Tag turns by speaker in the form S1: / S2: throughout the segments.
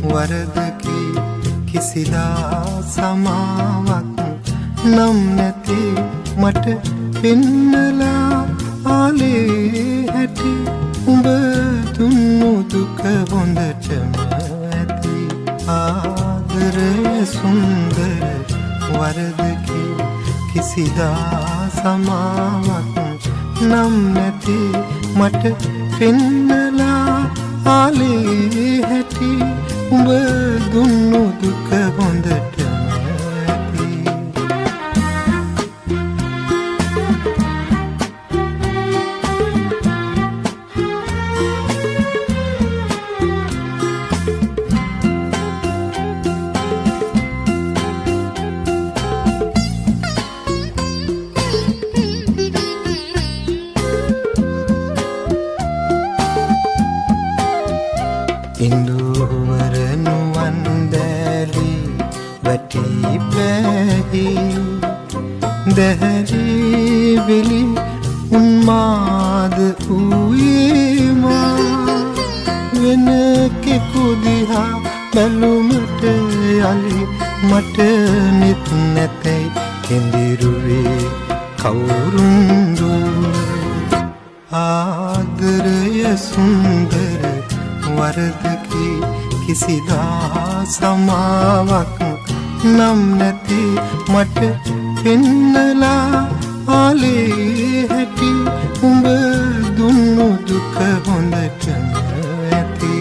S1: වරදකි කිසිදා සමාවක් නම් නැති මට පෙන්නලා ආලේ හැටි උඹ දුන්නු දුක හොඳටම ඇති ආදරය සුන්දර වරදකි කිසිදා සමාවක් නම් නැති මට පෙන්නලා ආලේ හැටි උඹ දුන්නු දුක හොඳටම ඇති දැහැරි වෙලි උන්මාද වූයේමා වෙන කෙකු දිහා බැලුමට යලි මට නිත් නැතයි කෙඳිරුවේ කවුරුන්දු ආදරය සුන්දර වරදකි කිසිදා සමාවක් නම් නැති මට පෙන්නලා ආලේ හැටි උඹ දුන්නු දුක හොඳටම ඇති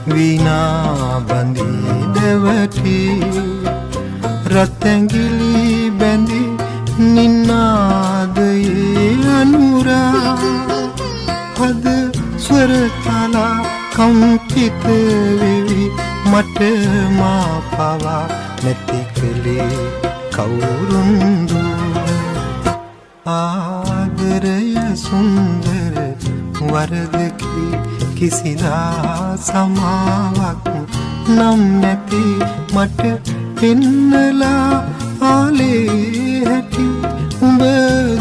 S1: විනා බඳී දෙවටි රත්ඇඟිලි බැඳි නින්නාදයේ අනුරා හද ස්වරතලා කම්පිත වෙවි මට මා පවා නැති කලේ කවුරුන්දු ආදරය සුන්දර වරදකි කිසිදා සමාවක් නම් නැති මට පෙන්නලා ආලේ හැටි උඹ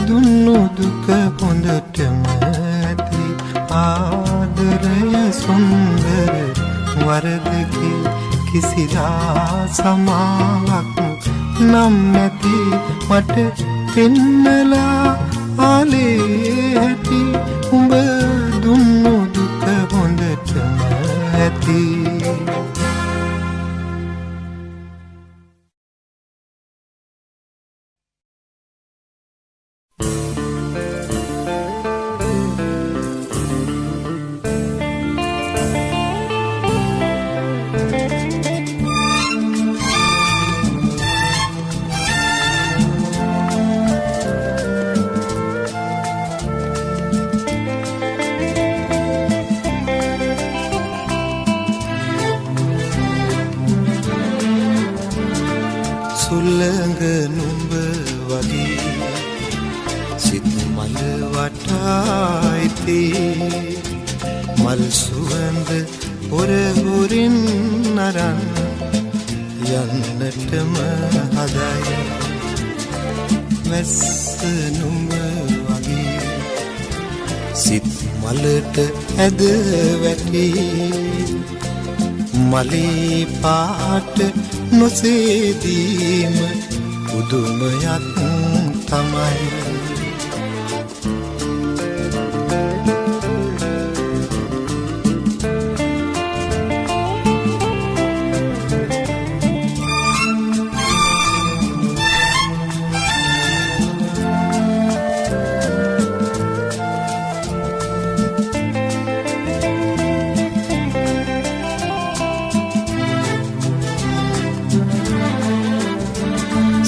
S1: දුන්නු දුක හොඳටම ඇති ආදරය සුන්දර වරදකි කිසිදා සමාවක් නම් නැති මට පෙන්නලා ආලේ හැටි උඹ දුන්නු දුක හොඳටම ඇති සුළඟ නුඹ වගේ සිත් මල වටායිති මල් සුවඳ පොර හොරින් නරන් යන්නටම හදයි වැස්ස නුඹ වගේ සිත් මලට ඇද වැටි මලේ පාට නොසේදීම පුදුමයක් තමයි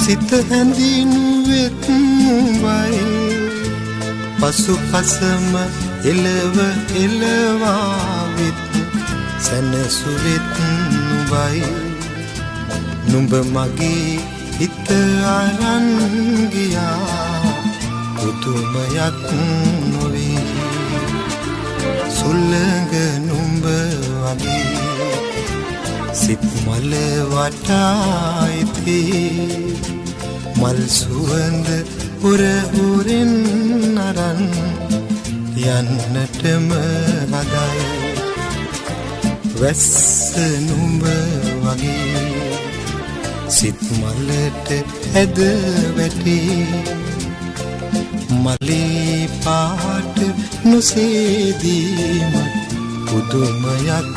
S1: සිත හැඳිනු වෙත් වයි පසු පසම එලව එලවා වෙත් සැනසු වෙත් නුඹයි නුඹ මගේ හිත අරන් ගියා පුදුමයක් නොවේ සුළඟ නුඹ වගේ සිත් මල වටායිති මල් සුවඳ උරහුරින් අරන් යන්නටම හදයි වැස්ස නුඹ වගේ සිත් මලට ඇද වැටි මලේ පාට නොසේදීම පුදුමයක්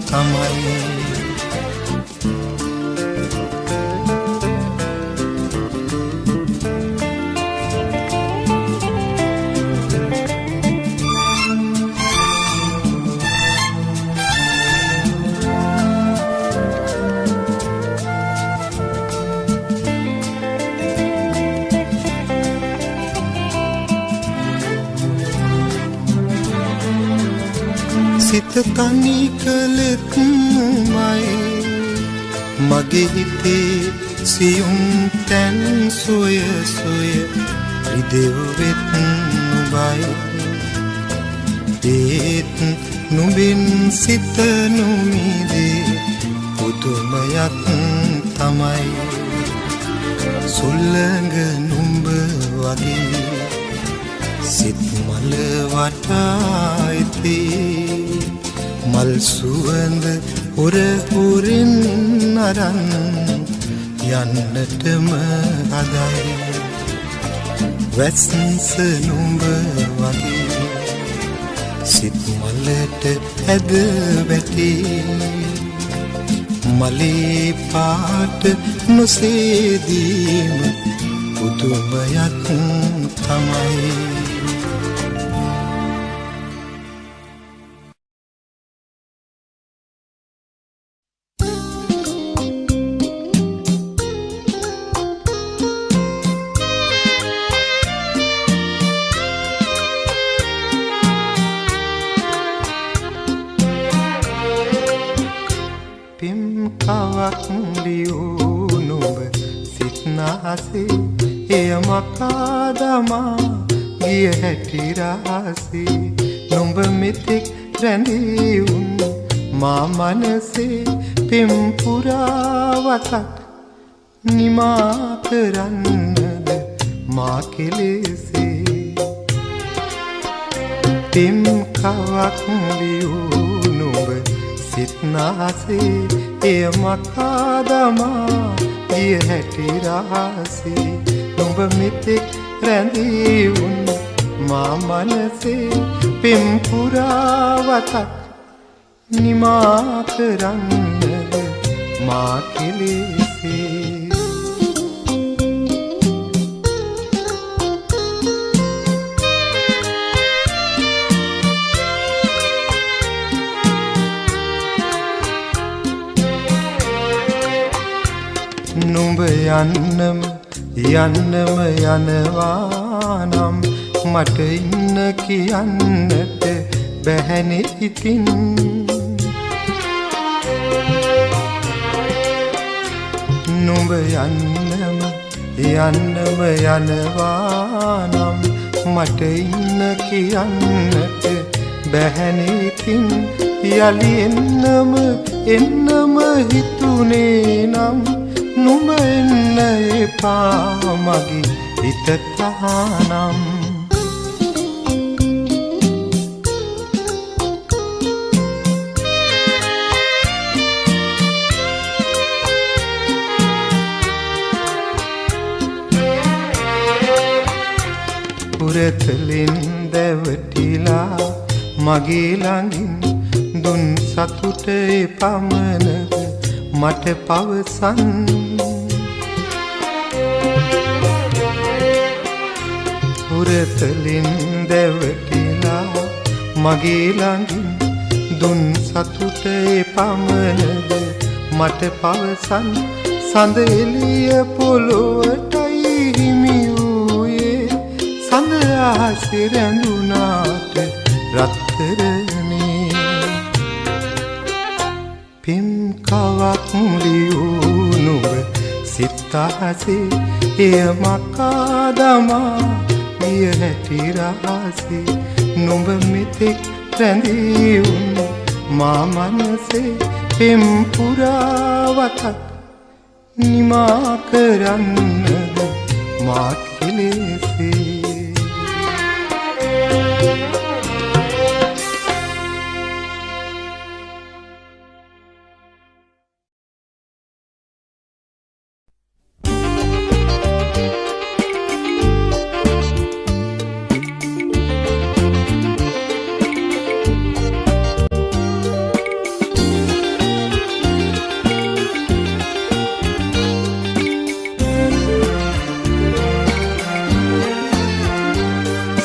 S1: තමයි සිත තනි කළෙත් මයි මගේ හිතේ සියුම් තැන් සොය සොය රිදෙව් වෙත් නුඹයි ඒත් නුඹින් සිත නොමිදේ පුදුමයක් තමයි සුළඟ නුඹ වගේ සිත් මල වටායිති මල් සුවඳ උරහුරින් අරන් යන්නටම හදයි වැස්ස නුඹ වගේ සිත් මලට ඇද වැටි මලේ පාට නොසේදීම පුදුමයක් තමයි එය මකාදමා ගිය හැටි රහසේ නුඹ මෙතෙක් රැඳී උන් මා මනසේ පෙම් පුරාවතක් නිමා කරන්නද මා කෙලෙසේ පෙම් කවක් ලියූ නුඹ සිත් නාසේ එය මකාදමා ගිය හැටි රහසේ නුඹ මෙතෙක් රැඳී උන් මා මනසේ පෙම් පුරාවතක් නිමා කරන්නද මා කෙලෙසේ නුඹ යන්නම යනවා නම් මට ඉන්න කියන්නට බැහැනේ ඉතින් නුඹ යන්නම යනවා නම් මට ඉන්න කියන්නට බැහැනේ ඉතින් යලි එන්නම හිතුනේ නම් නුඹ එන්න එපා මගේ හිත තහනම් පුරතලින් දැවටිලා මගේ ළඟින් දුන් සතුටේ පමණද මට පවසන් පුරතලින් දැවටිලා මගේ ළඟින් දුන් සතුටේ පමණද මට පවසන් සඳ එළිය පොළොවටයි හිමි වූයේ සඳ ආසේ රැඳුනාට රත්තරනේ පෙම් කවක් ලියූ නුඹ සිතාසේ එය මකා දමා ගිය හැටි රහසේ නුඹ මෙතෙක් රැඳී වුණු මා මනසේ පෙම් පුරාවතක් නිමා කරන්නද මා කෙලෙසේ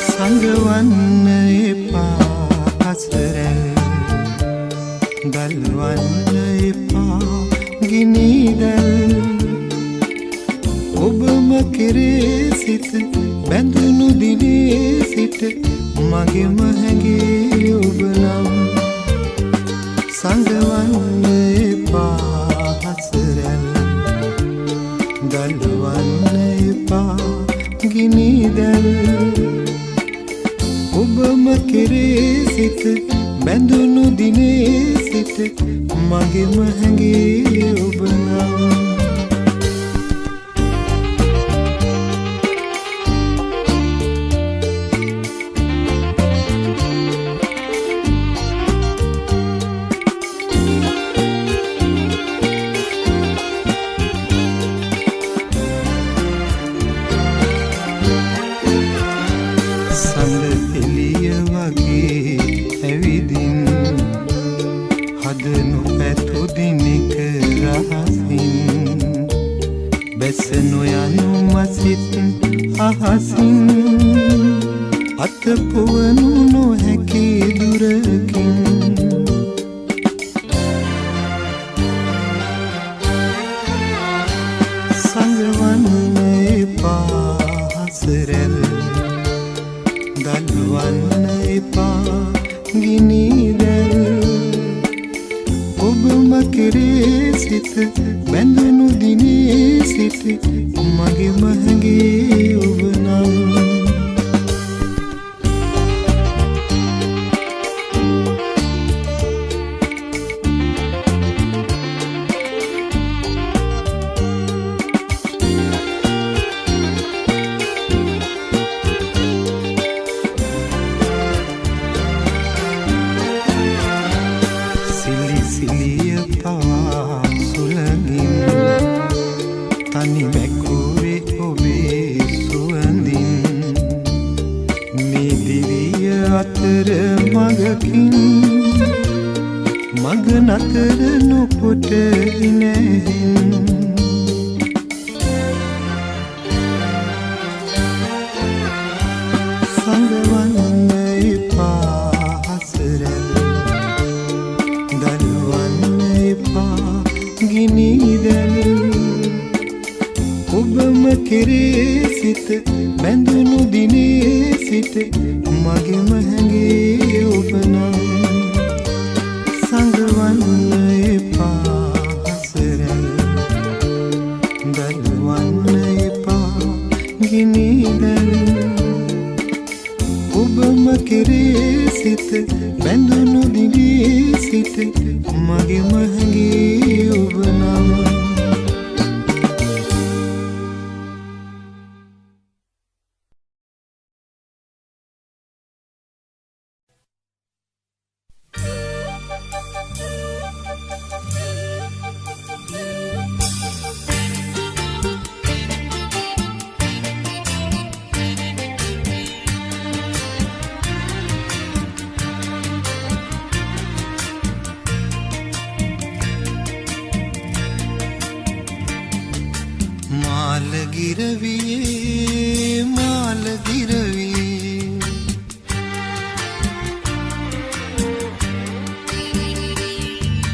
S1: සංගවන්න එපා හසරැල් ගල්වන්න එපා ගිනිදැල් ඔබම කෙරේ සිත බැඳුණු දිනේ සිට මගෙම හැඟේ ඔබ නම් සංගවන්න එපා හසරැල් ගල්වන්න එපා ගිනිදැල් ඔබම කෙරේ සිත බැඳුණු දිනේ සිට මගෙම හැඟේ ඔබ නම් අහසින් අතපොවනු නොහැකි දුරකින් සංගවන්න එපා හසරැල් දල්වන්න එපා ගිනිදැල් ඔබම කෙරේ සිත බැඳුණු දිනේ සිට මගෙම හැඟේ ඔබ නම් සිලි සිලිය පවා සුළඟින් තනි වැකුරේ ඔබේ සුවඳින් මේ දිවිය අතර මගකින් මග නතර නොකොට නැහින් සංගවන්න එපා හසරැල් දල්වන්න එපා ගිනිදැල් ඔබම කෙරේ සිත බැඳුණු දිනේ සිට මගෙම හැඟේ ඔබ නම් සංගවන්න එපා හසරැල් දල්වන්න එපා ගිනිදැල් ඔබම කෙරේ සිත බැඳුණු දිනේ සිට මගෙම හැඟේ ඔබ නම් මාලගිරවියේ මාලගිරවියේ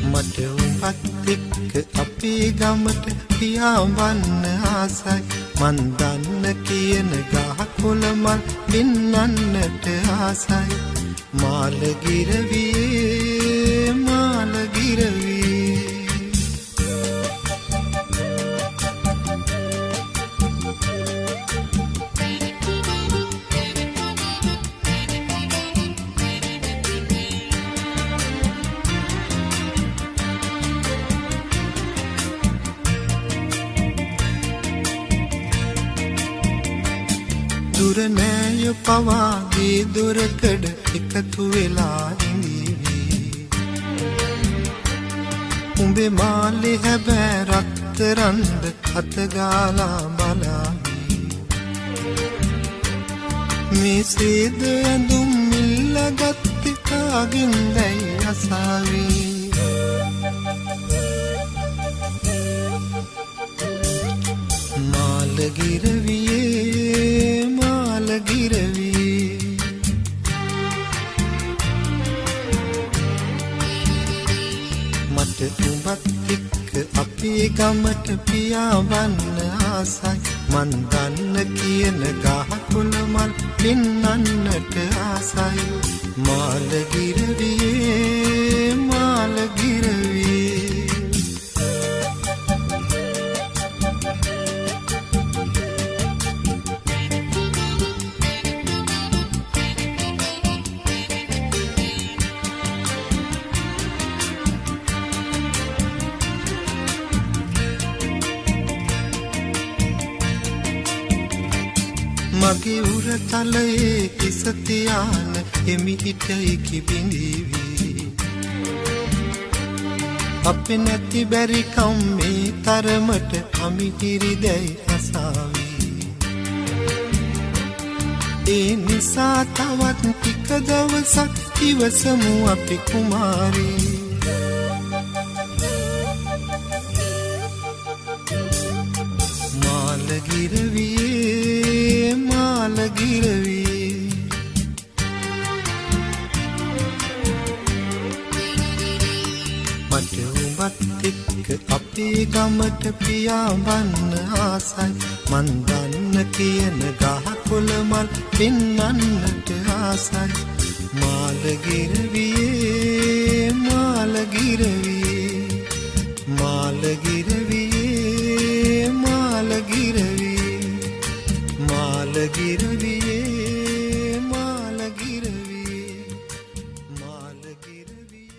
S1: මට උඹත් එක්ක අපේ ගමට පියාඹන්න ආසයි මන් දන්න කියන ගහකොළ මල් පින්නන්නට ආසයි මාලගිරවියේ මාලගිරවියේ දුර නෑය පවාගේ දොරකඩ එකතු වෙලා ඉඳීවි උඹේ මාලේ හැබෑ රත්තරන්ද අතගාලා බලාවි මේ සේද ඇඳුම් මිල්ලගත්තේ කාගෙන් දැයි අසාවි මාලගිරවියේ මාලගිරවියේ මට උඹත් එක්ක අපේ ගමට පියාඹන්න ආසයි මන් දන්න කියන ගහකොළ මල් පෙන්නන්නට ආසයි මාලගිරවියේ මාලගිරවියේ මගේ උරතලයේ කිස තියාන එමිහිටයි කිබිඳීවි අපේ නැති බැරි කම්මේ තරමට අමිහිරි දැයි අසාවි ඒ නිසා තවත් ටික දවසක් ඉවසමු අපි කුමාරී මාලගිරවියේ මාලගිරවියේ මට උඹත් එක්ක අපේ ගමට පියාඹන්න ආසයි මන් දන්න කියන ගහකොළ මල් පෙන්නන්නට ආසයි මාලගිරවියේ මාලගිරවියේ මාලගිරවියේ මාලගිරවියේ මාලගිරවියේ මාලගිරවියේ මාලගිරවියේ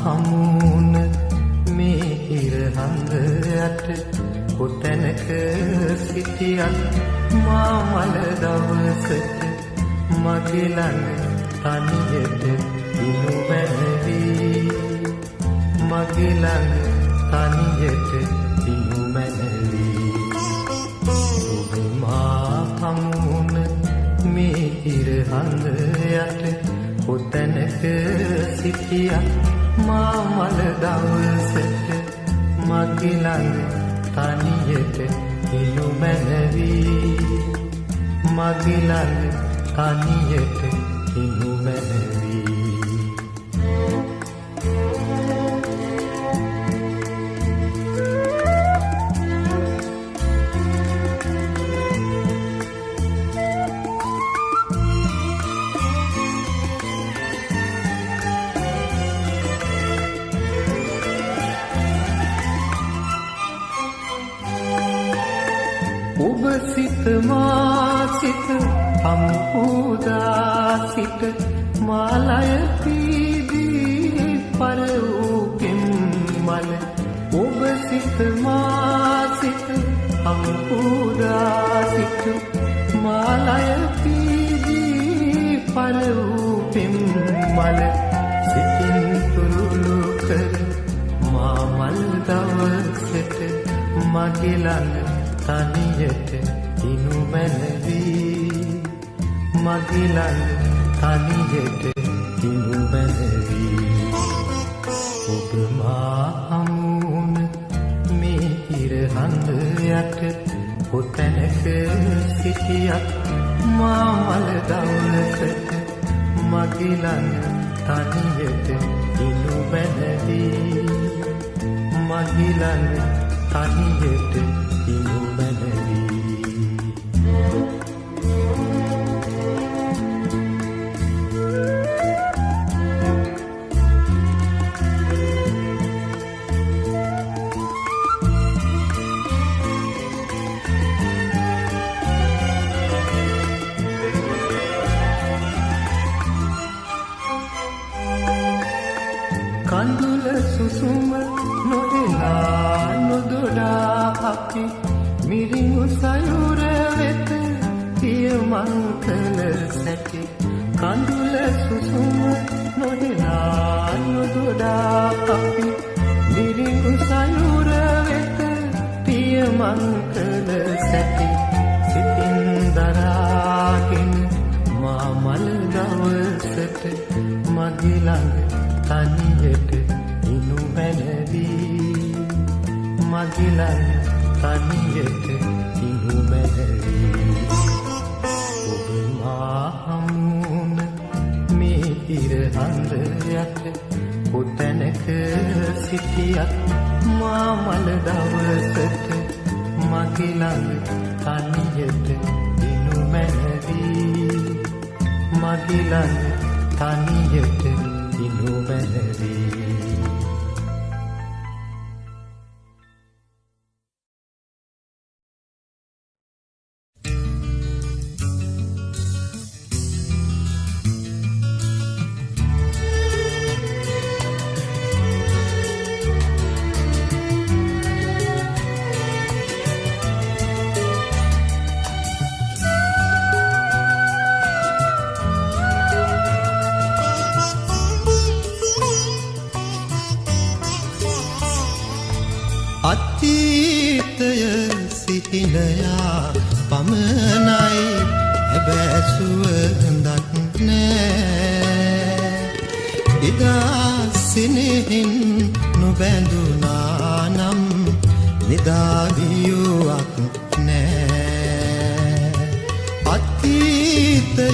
S2: හමුන මේ ඉරහඳ යට කොතැනක සිටියත් මා මල දවසට මගේ ළඟ තනියට දිනු මැනවි මගේ ළඟ තනියට දිනු මැනවි ඔබ මා හමුන මේ ඉරහඳ යට කොතැනක සිටියත් මා මල දවසට මගේ ළඟ තනියට දිනු මැනවි මගේ ළඟ තනියට දිනු මැනවි ඔබ සිත මා සිත හම්පුදා සිත මාලය පීදී පර වූ පෙම්මල ඔබ සිත මා සිත හම්පුදා සිත මාලය පීදී පර වූ පෙම්මල සිතින් තුරුළු කර මා මල් දවසට මගේ ළඟ තනියට දිනු මැනවි මගේ ළඟ තනියට දිනු මැනවි ඔබ මා හමුන මේ ඉරහඳ යට කොතැනක සිටියත් මා මල දවසට මගේ ළඟ තනියට දිනු මැනවි මගේ ළඟ තනියට දිනු මැනවි කඳුල සුසුම නොදෙනා නොදොඩා අපි මිරිඟු සයුර වෙත පියමන් කළ සැටි කඳුල සුසුම නොදෙනා නොදොඩා අපි මිරිඟු සයුර වෙත පියමන් කළ සැටි සිතින් දරාගෙන මා මල් දවසට මගේ ළඟ තනියට ඉනු මැනවී මගේ ළඟ තනියට ඉනු මැනවී ඔබ මා හමුවන මේ ඉර අඳ යට කොතැනක සිටියත් මා මල දවසට මගේ ළඟ තනියට ඉනු මැනවී මගේ ළඟ තනියට ඉනු මැනවී
S1: අතීතය සිහිනයා පමණයි හැබැසුවඳක් නෑ ඉදා සිනෙහින් නොබැඳුනා නම් නිදාවියුවක් නෑ අතීතය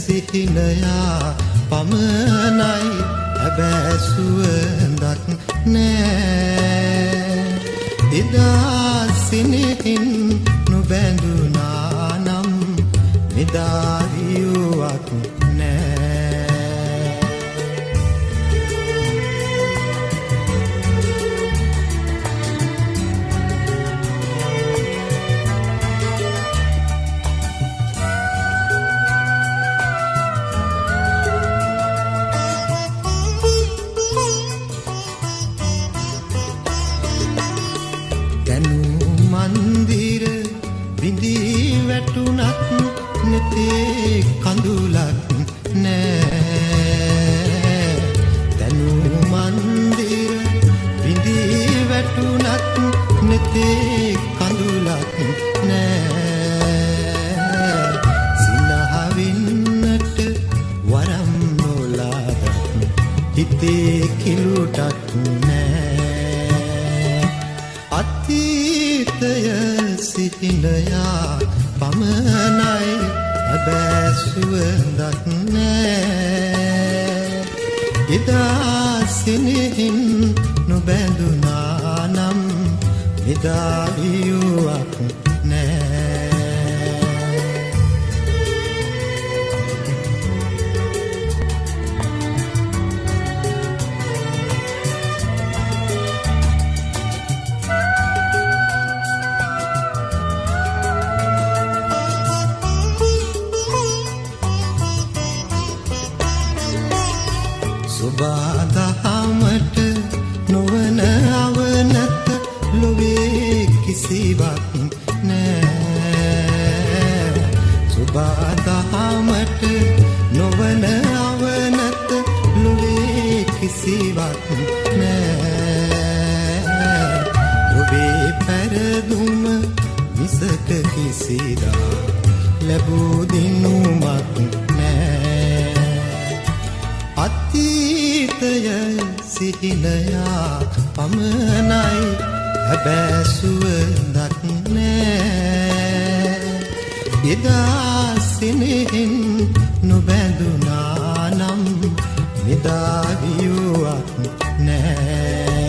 S1: සිහිනයා පමණයි හැබැසුවඳක් නෑ ඉදා සිනෙහින් නොබැඳුනා නම් නිදාවියුවක් නෑ මන්දිර බිඳී වැටුනත් නෙතේ කඳුලක් නෑ තනු මන්දිර බිඳී වැටුනත් නෙතේ කඳුලක් නෑ සිනහවින්නට වරම් නොලාදත් හිතේ කිලුටක් නෑ අතීතය සිහිනයා පමණයි හැබැසුවඳක් නෑ එදා සිනෙහින් නොබැඳුනා නම් නිදාවියුවක් නෑ සුබාදහමට නොවන අවනත ලොවේ කිසිවක් නෑ සුබාදහමට නොවන අවනත ලොවේ කිසිවක් නෑ ඔබේ පැරදුම මිසක කිසිදා ලැබූ දිනුමක් නෑ අතීතය සිහිනයා පමණයි හැබැසුවඳක් නෑ එදා සිනෙහින් නොබැඳුනා නම් නිදාවියුවක් නෑ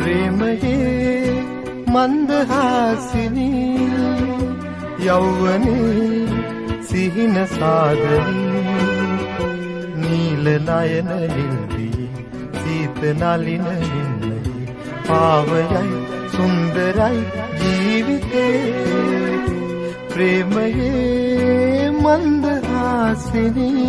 S2: ප්‍රේමයේ මන්දහාසිනී යෞවනේ සිහින සාදරී නීල නයන නිල්දී සීත නලින නිම්නයි පාවයයි සුන්දරයි ජීවිතේ ප්‍රේමයේ මන්දහාසිනී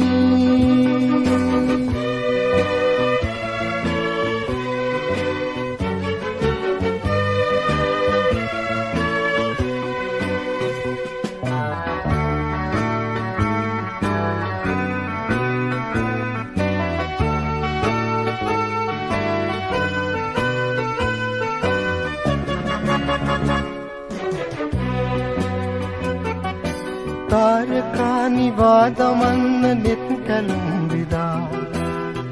S2: තාරකානිවා දමන්න නෙත් කැලුම් විදා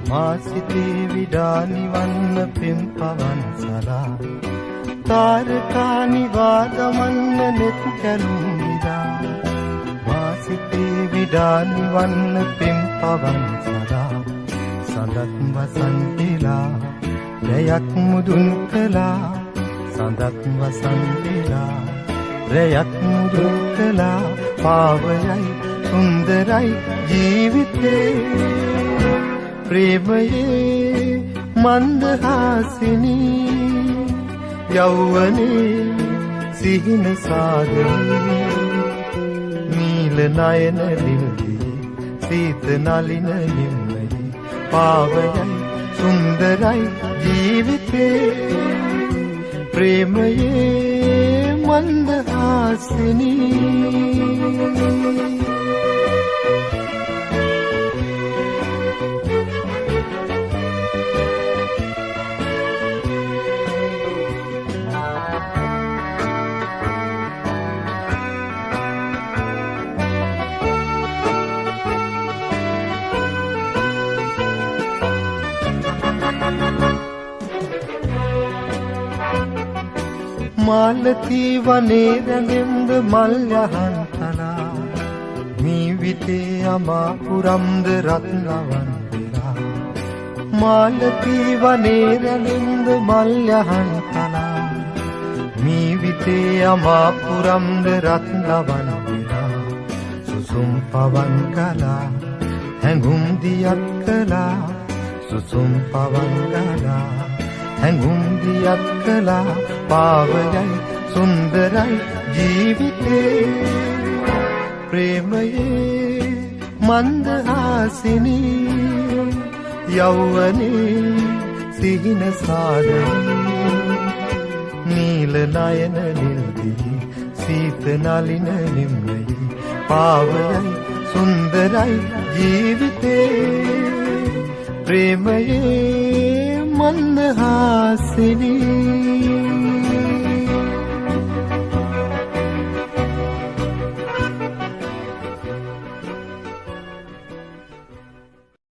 S2: මා සිතේ විඩා නිවන්න පෙම් පවන් සලා තාරකානිවා දමන්න නෙත් කැලුම් විදා මා සිතේ විඩා නිවන්න පෙම් පවන් සලා සඳත් වසන්තිලා රැයක් මුදුන් කළා සඳත් වසන්තිලා රැයක් මුදුන් කළා පාවයයි සුන්දරයි ජීවිතේ ප්‍රේමයේ මන්දහාසිනී යෞවනේ සිහින සාදරී නීල නයන නිල්දී සීත නලින නිම්නයි පාවයයි සුන්දරයි ජීවිතේ ප්‍රේමයේ මන්දහාසිනී මාලතී වනේ රැඳෙම්ද මල් යහන් තලා මීවිතේ අමා පුරම්ද රත්නවන් වෙලා මාලතී වනේ රැඳෙම්ද මල් යහන් තලා මීවිතේ අමා පුරම්ද රත්නවන් වෙලා සුසුම් පවන් කලා හැඟුම් දියක් කලා සුසුම් පවන් කලා හැඟුම් දියක් කලා පාවයයි සුන්දරයි ජීවිතේ ප්‍රේමයේ මන්දහාසිනී යෞවනේ සිහින සාදරී නීල නයන නිල්දී සීත නලින නිම්නයි පාවයයි සුන්දරයි ජීවිතේ ප්‍රේමයේ මන්දහාසිනී